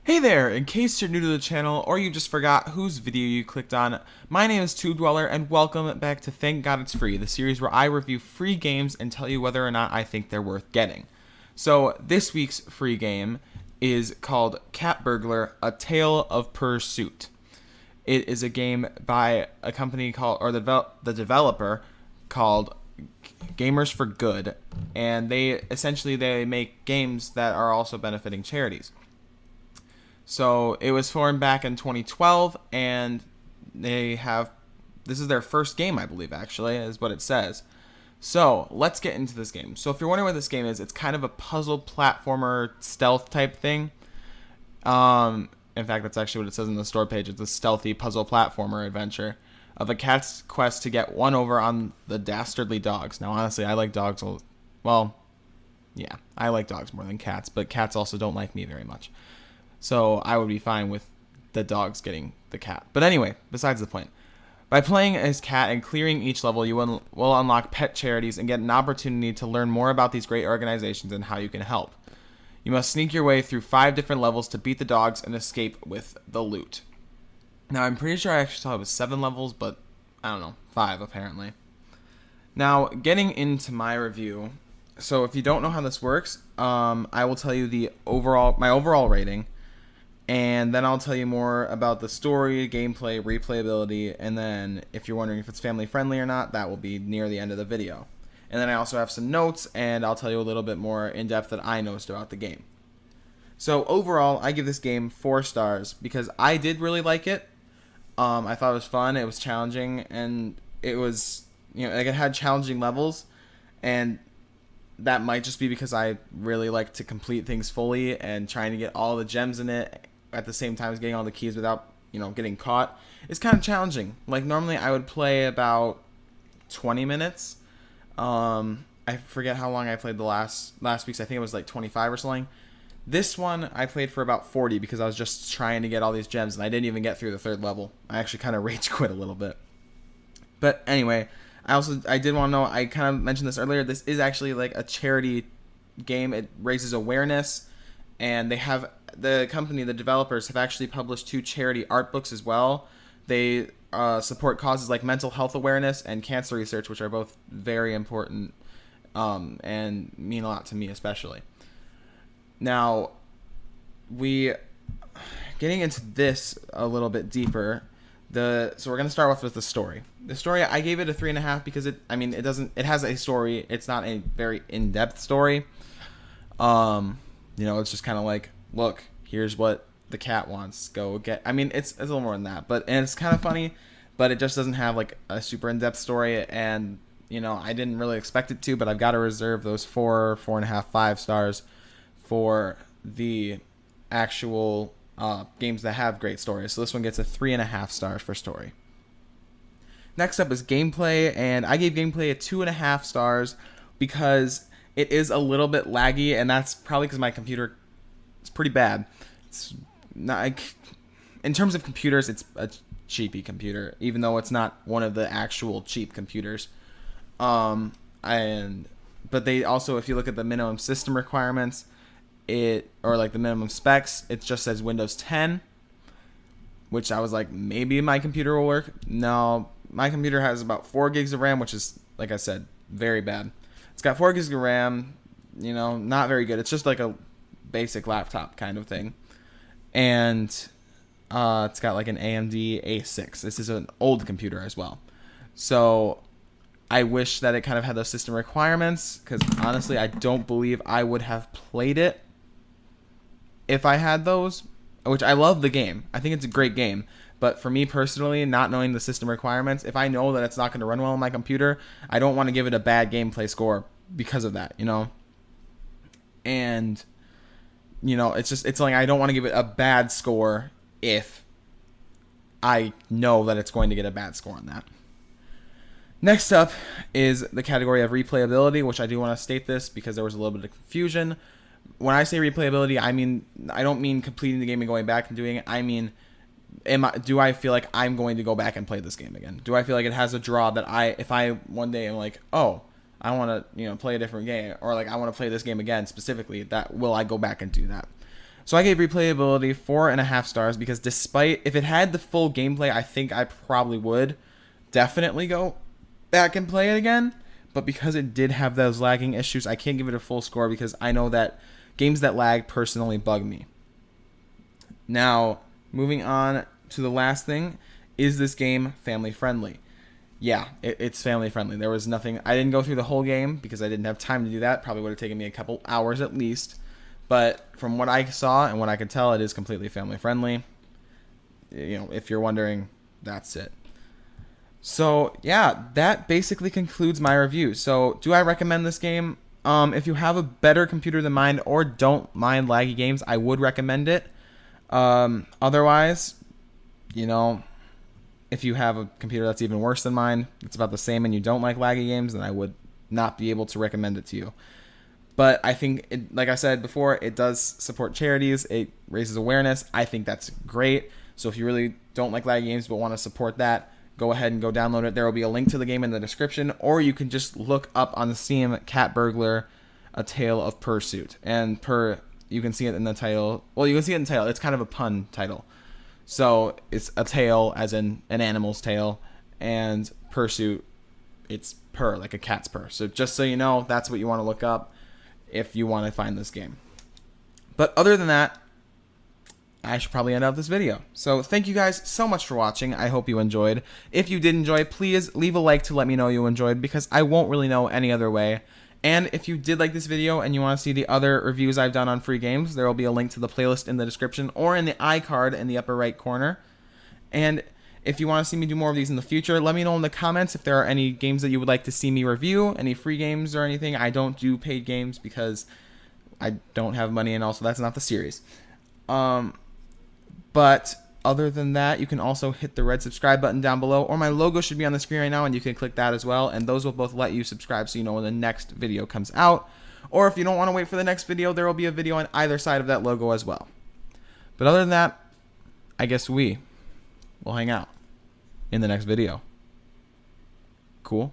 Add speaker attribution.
Speaker 1: Hey there! In case you're new to the channel or you just forgot whose video you clicked on, my name is Tube Dweller and welcome back to Thank God It's Free, the series where I review free games and tell you whether or not I think they're worth getting. So this week's free game is called Cat Burglar, A Tail of Purrsuit. It is a game by a company called, or the developer called Gamers for Good, and they make games that are also benefiting charities. So it was formed back in 2012, and this is their first game, I believe, actually, is what it says. So let's get into this game. So if you're wondering what this game is, it's kind of a puzzle platformer stealth type thing. In fact, that's actually what it says on the store page. It's a stealthy puzzle platformer adventure of a cat's quest to get one over on the dastardly dogs. Now, honestly, I like dogs. Well, yeah, I like dogs more than cats, but cats also don't like me very much. So I would be fine with the dogs getting the cat. But anyway, besides the point. By playing as Cat and clearing each level, you will unlock pet charities and get an opportunity to learn more about these great organizations and how you can help. You must sneak your way through 5 different levels to beat the dogs and escape with the loot. Now, I'm pretty sure I actually saw it was 7 levels, but I don't know, 5 apparently. Now, getting into my review. So if you don't know how this works, I will tell you my overall rating. And then I'll tell you more about the story, gameplay, replayability, and then if you're wondering if it's family friendly or not, that will be near the end of the video. And then I also have some notes, and I'll tell you a little bit more in depth that I noticed about the game. So overall, I give this game 4 stars because I did really like it. I thought it was fun, it was challenging, and it was, it had challenging levels, and that might just be because I really like to complete things fully and trying to get all the gems in it at the same time as getting all the keys without, getting caught. It's kind of challenging. Like, normally I would play about 20 minutes. I forget how long I played the last week's. I think it was like 25 or something. This one I played for about 40 because I was just trying to get all these gems, and I didn't even get through the 3rd level. I actually kind of rage quit a little bit. But anyway, I did want to know, I kind of mentioned this earlier, this is actually like a charity game. It raises awareness, and the developers have actually published 2 charity art books as well. They support causes like mental health awareness and cancer research, which are both very important and mean a lot to me especially. Now, getting into this a little bit deeper, so we're going to start off with the story. The story, I gave it a 3.5 because it has a story. It's not a very in-depth story. It's just kind of like, look, here's what the cat wants. Go get. It's a little more than that, and it's kind of funny, but it just doesn't have like a super in-depth story, and I didn't really expect it to, but I've got to reserve those 4.5, 5 stars for the actual games that have great stories. So this one gets a 3.5 stars for story. Next up is gameplay, and I gave gameplay a 2.5 stars because it is a little bit laggy, and that's probably because my computer is pretty bad. It's not, in terms of computers, it's a cheapy computer, even though it's not one of the actual cheap computers. But they also, if you look at the minimum system requirements, or like the minimum specs, it just says Windows 10, which I was like, maybe my computer will work. No, my computer has about 4 gigs of RAM, which is, like I said, very bad. It's got 4 gigs of RAM, not very good. It's just like a basic laptop kind of thing. And it's got like an AMD A6. This is an old computer as well. So I wish that it kind of had those system requirements, because honestly, I don't believe I would have played it if I had those, which I love the game. I think it's a great game. But for me personally, not knowing the system requirements, if I know that it's not going to run well on my computer, I don't want to give it a bad gameplay score because of that, And, it's like I don't want to give it a bad score if I know that it's going to get a bad score on that. Next up is the category of replayability, which I do want to state this because there was a little bit of confusion. When I say replayability, I don't mean completing the game and going back and doing it. I mean, do I feel like I'm going to go back and play this game again? Do I feel like it has a draw that if I one day am like, oh, I want to play a different game, or like I want to play this game again specifically, will I go back and do that? So I gave replayability 4.5 stars because despite, if it had the full gameplay, I think I probably would definitely go back and play it again. But because it did have those lagging issues, I can't give it a full score because I know that games that lag personally bug me. Now, moving on to the last thing, is this game family friendly? Yeah, it's family friendly. There was nothing, I didn't go through the whole game because I didn't have time to do that. Probably would have taken me a couple hours at least. But from what I saw and what I could tell, it is completely family friendly. You know, if you're wondering, that's it. So yeah, that basically concludes my review. So do I recommend this game? If you have a better computer than mine or don't mind laggy games, I would recommend it. Otherwise, you know, if you have a computer that's even worse than mine, it's about the same, and you don't like laggy games, then I would not be able to recommend it to you. But I think, like I said before, it does support charities. It raises awareness. I think that's great. So if you really don't like laggy games but want to support that, go ahead and go download it. There will be a link to the game in the description, or you can just look up on the Steam Cat Burglar, A Tail of Purrsuit. And you can see it in the title. Well, you can see it in the title. It's kind of a pun title. So it's a tail as in an animal's tail, and pursuit, it's purr, like a cat's purr. So just so you know, that's what you want to look up if you want to find this game. But other than that, I should probably end up this video. So thank you guys so much for watching. I hope you enjoyed. If you did enjoy, please leave a like to let me know you enjoyed, because I won't really know any other way. And if you did like this video and you want to see the other reviews I've done on free games, there will be a link to the playlist in the description or in the iCard in the upper right corner. And if you want to see me do more of these in the future, let me know in the comments if there are any games that you would like to see me review, any free games or anything. I don't do paid games because I don't have money, and also that's not the series. But other than that, you can also hit the red subscribe button down below, or my logo should be on the screen right now, and you can click that as well, and those will both let you subscribe so you know when the next video comes out. Or if you don't want to wait for the next video, there will be a video on either side of that logo as well. But other than that, I guess we will hang out in the next video. Cool?